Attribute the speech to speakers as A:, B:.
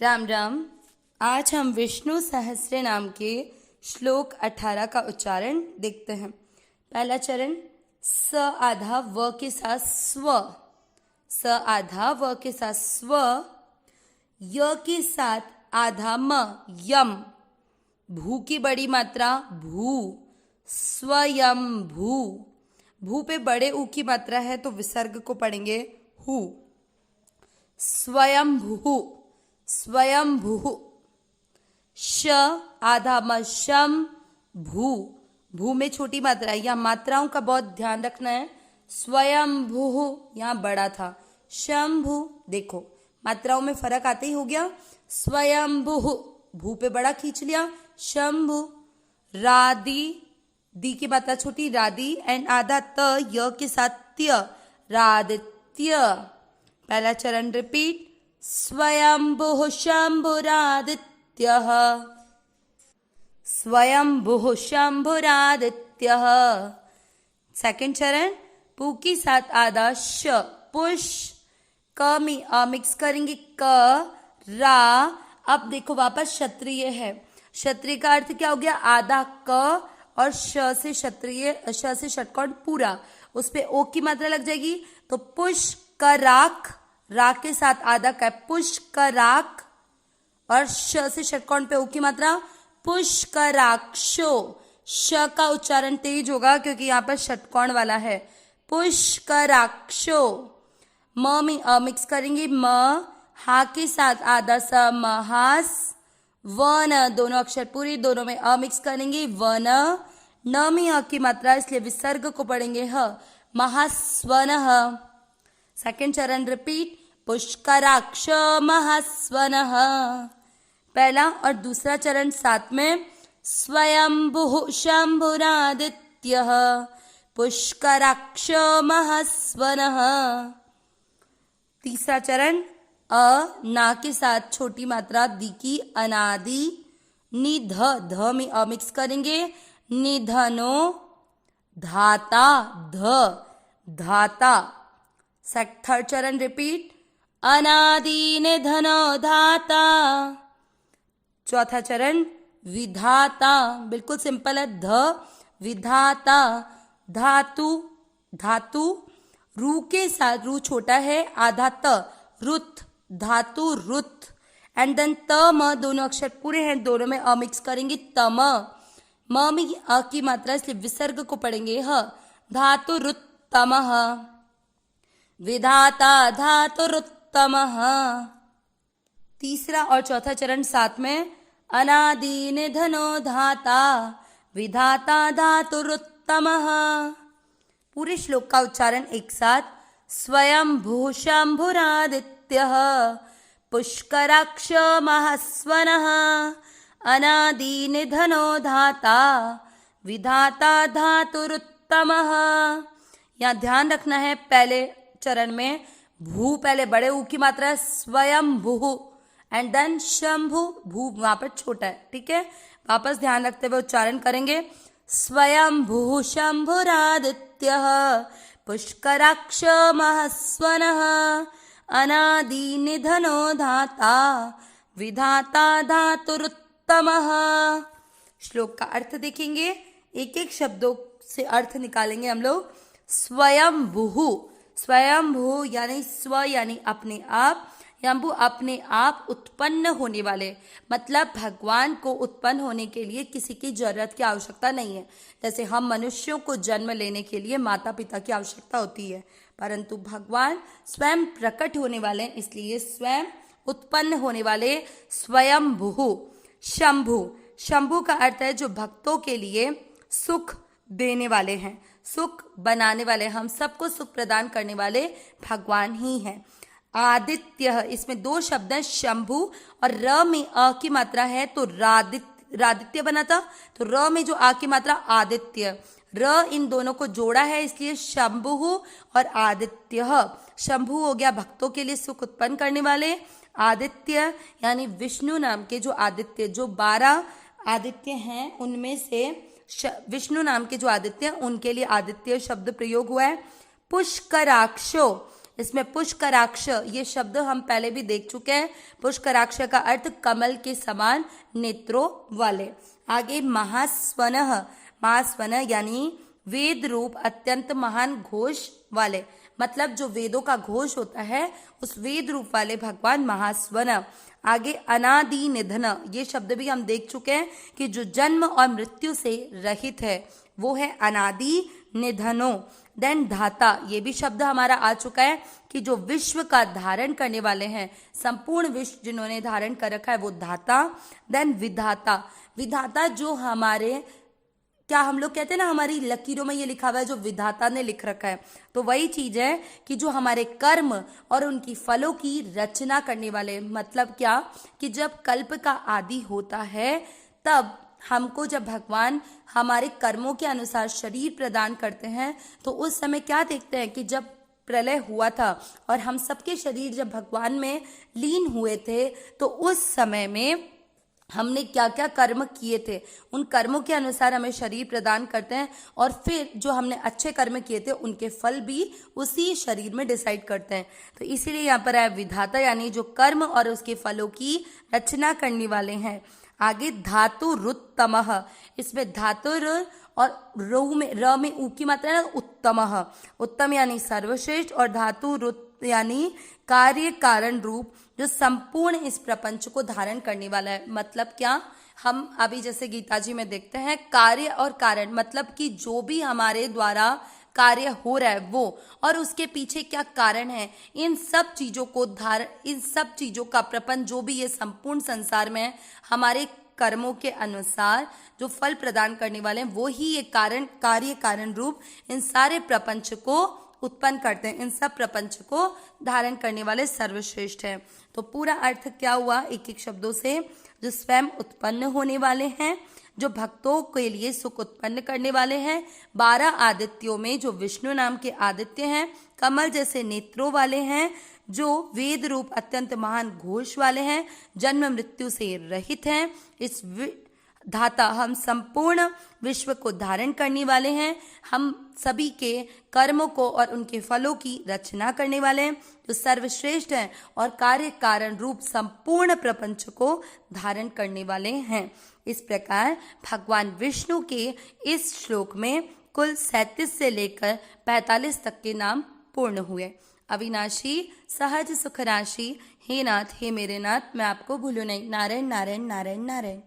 A: राम राम। आज हम विष्णु सहस्त्र नाम के श्लोक 18 का उच्चारण देखते हैं। पहला चरण, स आधा व के साथ स्व, स आधा व के साथ स्व, य के साथ आधा म यम, भू की बड़ी मात्रा भू, स्वयं भू, भू पे बड़े ऊ की मात्रा है तो विसर्ग को पढ़ेंगे हु, स्वयं भू, स्वयं भू, श आधा म शम भू, भू में छोटी मात्रा है, या मात्राओं का बहुत ध्यान रखना है। स्वयं भू यहाँ बड़ा था, शंभु देखो मात्राओं में फर्क आते ही हो गया। स्वयं भू, भू पे बड़ा खींच लिया, शंभु। राधि, दी की मात्रा छोटी राधि, एंड आधा त य के साथ त्य, रादित्य। पहला चरण रिपीट, स्वयंभुः शंभुरादित्यः, स्वयंभुः शंभुरादित्यः। सेकंड चरण, पू के साथ आधा श, पुष, क में अ मिक्स करेंगे क, रा। अब देखो वापस क्षत्रिय है, क्षत्रिय का अर्थ क्या हो गया, आधा क और श से क्षत्रिय, श से षटकोण पूरा, उस पे ओ की मात्रा लग जाएगी तो पुष्कराक, राक के साथ आधा का पुष्कराक, और श से षटकोण पे ओ की मात्रा पुष्कराक्षो। श का उच्चारण तेज होगा क्योंकि यहाँ पर षटकोण वाला है, पुष्कराक्षो। म में अ मिक्स करेंगे म, हा के साथ आधा स महास, वन, दोनों अक्षर पूरी, दोनों में अ मिक्स करेंगे वन, न में अ की मात्रा इसलिए विसर्ग को पढ़ेंगे ह, महास्वनः। सेकंड चरण रिपीट, पुष्कराक्ष महास्वनः। पहला और दूसरा चरण साथ में, स्वयंभुः शंभुरादित्यः, पुष्कराक्ष महास्वनः। तीसरा चरण, अ ना के साथ छोटी मात्रा दी की अनादि, निध, ध में अ मिक्स करेंगे, निधनो धाता, ध धाता। थर्ड चरण रिपीट, अनादि निधनो धाता। चौथा चरण, विधाता, बिल्कुल सिंपल है, ध विधाता, धातु, धातु, रू के साथ, रू छोटा है आधा त, रुत, धातु रुत, एंड देन त म, दोनों अक्षर पूरे हैं, दोनों में अ मिक्स करेंगे तम, म में अ की मात्रा इसलिए विसर्ग को पढ़ेंगे ह, धातु रुत्तमः, विधाता धातुरुत्तमः। तीसरा और चौथा चरण साथ में, अनादि निधनो धाता, विधाता धातुरुत्तमः। पूरे श्लोक का उच्चारण एक साथ, स्वयंभुः शंभुरादित्यः, पुष्कराक्ष महास्वनः, अनादि निधनो धाता, विधाता धातुरुत्तमः। यहाँ ध्यान रखना है, पहले चरण में भू पहले बड़े ऊ की मात्रा है, स्वयंभुः, एंड देन शंभु, भू वहां पर छोटा है, ठीक है। वापस ध्यान रखते हुए उच्चारण करेंगे, स्वयंभुः शंभुरादित्यः, पुष्कराक्ष महास्वनः, अनादि निधनो धाता, विधाता धातुरुत्तमः। श्लोक का अर्थ देखेंगे, एक एक शब्दों से अर्थ निकालेंगे हम लोग। स्वयंभुः, स्वयंभू यानी स्व यानी अपने आप, यंभू अपने आप उत्पन्न होने वाले, मतलब भगवान को उत्पन्न होने के लिए किसी की जरूरत की आवश्यकता नहीं है। जैसे हम मनुष्यों को जन्म लेने के लिए माता पिता की आवश्यकता होती है, परंतु भगवान स्वयं प्रकट होने वाले हैं, इसलिए स्वयं उत्पन्न होने वाले स्वयंभू। शंभु, शंभु का अर्थ है जो भक्तों के लिए सुख देने वाले हैं, सुख बनाने वाले, हम सबको सुख प्रदान करने वाले भगवान ही हैं। आदित्य, इसमें दो शब्द हैं, शंभु और र में अ की मात्रा है तो रादित्य बना था, तो र में जो आ की मात्रा आदित्य, र इन दोनों को जोड़ा है इसलिए शंभु और आदित्य। शंभु हो गया भक्तों के लिए सुख उत्पन्न करने वाले, आदित्य यानी विष्णु नाम के जो आदित्य, जो 12 आदित्य हैं उनमें से विष्णु नाम के जो आदित्य हैं उनके लिए आदित्य शब्द प्रयोग हुआ है। पुष्कराक्षो, इसमें पुष्कराक्ष ये शब्द हम पहले भी देख चुके हैं। पुष्कराक्ष का अर्थ कमल के समान नेत्रों वाले। आगे महास्वनः, महास्वनः यानी वेद रूप अत्यंत महान घोष वाले, मतलब जो वेदों का घोष होता है उस वेद रूप वाले भगवान महास्वन। आगे अनादि निधन, ये शब्द भी हम देख चुके हैं कि जो जन्म और मृत्यु से रहित है वो है अनादि निधनो। देन धाता, ये भी शब्द हमारा आ चुका है कि जो विश्व का धारण करने वाले हैं, संपूर्ण विश्व जिन्होंने धारण कर रखा है वो धाता। देन विधाता, विधाता जो हमारे, क्या हम लोग कहते हैं ना हमारी लकीरों में ये लिखा हुआ है जो विधाता ने लिख रखा है, तो वही चीज है कि जो हमारे कर्म और उनकी फलों की रचना करने वाले। मतलब क्या कि जब कल्प का आदि होता है तब हमको जब भगवान हमारे कर्मों के अनुसार शरीर प्रदान करते हैं तो उस समय क्या देखते हैं कि जब प्रलय हुआ था और हम सबके शरीर जब भगवान में लीन हुए थे तो उस समय में हमने क्या क्या कर्म किए थे, उन कर्मों के अनुसार हमें शरीर प्रदान करते हैं और फिर जो हमने अच्छे कर्म किए थे उनके फल भी उसी शरीर में डिसाइड करते हैं। तो इसीलिए यहाँ पर है विधाता, यानी जो कर्म और उसके फलों की रचना करने वाले हैं। आगे धातुरुत्तमः, इसमें धातुर और र में ऊ की मात्रा है ना, उत्तमः, उत्तम यानी सर्वश्रेष्ठ, और धातुरुत् यानी कार्य कारण रूप जो संपूर्ण इस प्रपंच को धारण करने वाला है। मतलब क्या, हम अभी जैसे गीता जी में देखते हैं कार्य और कारण, मतलब कि जो भी हमारे द्वारा कार्य हो रहा है वो और उसके पीछे क्या कारण है, इन सब चीजों को इन सब चीजों का प्रपंच जो भी ये संपूर्ण संसार में है, हमारे कर्मों के अनुसार जो फल प्रदान करने वाले हैं वो ही ये कारण, कार्य कारण रूप इन सारे प्रपंच को उत्पन्न करते हैं, इन सब प्रपंच को धारण करने वाले सर्वश्रेष्ठ हैं। तो पूरा अर्थ क्या हुआ एक एक शब्दों से, जो स्वयं उत्पन्न होने वाले हैं, जो भक्तों के लिए सुख उत्पन्न करने वाले हैं, 12 आदित्यों में जो विष्णु नाम के आदित्य हैं, कमल जैसे नेत्रों वाले हैं, जो वेद रूप अत्यंत महान घोष वाले हैं, जन्म मृत्यु से रहित हैं, इस धाता हम संपूर्ण विश्व को धारण करने वाले हैं, हम सभी के कर्मों को और उनके फलों की रचना करने वाले हैं, जो सर्वश्रेष्ठ हैं और कार्य कारण रूप संपूर्ण प्रपंच को धारण करने वाले हैं। इस प्रकार भगवान विष्णु के इस श्लोक में कुल 37 से लेकर 45 तक के नाम पूर्ण हुए। अविनाशी सहज सुख राशि, हे नाथ हे मेरे नाथ, मैं आपको भूलूं नहीं। नारायण नारायण नारायण नारायण।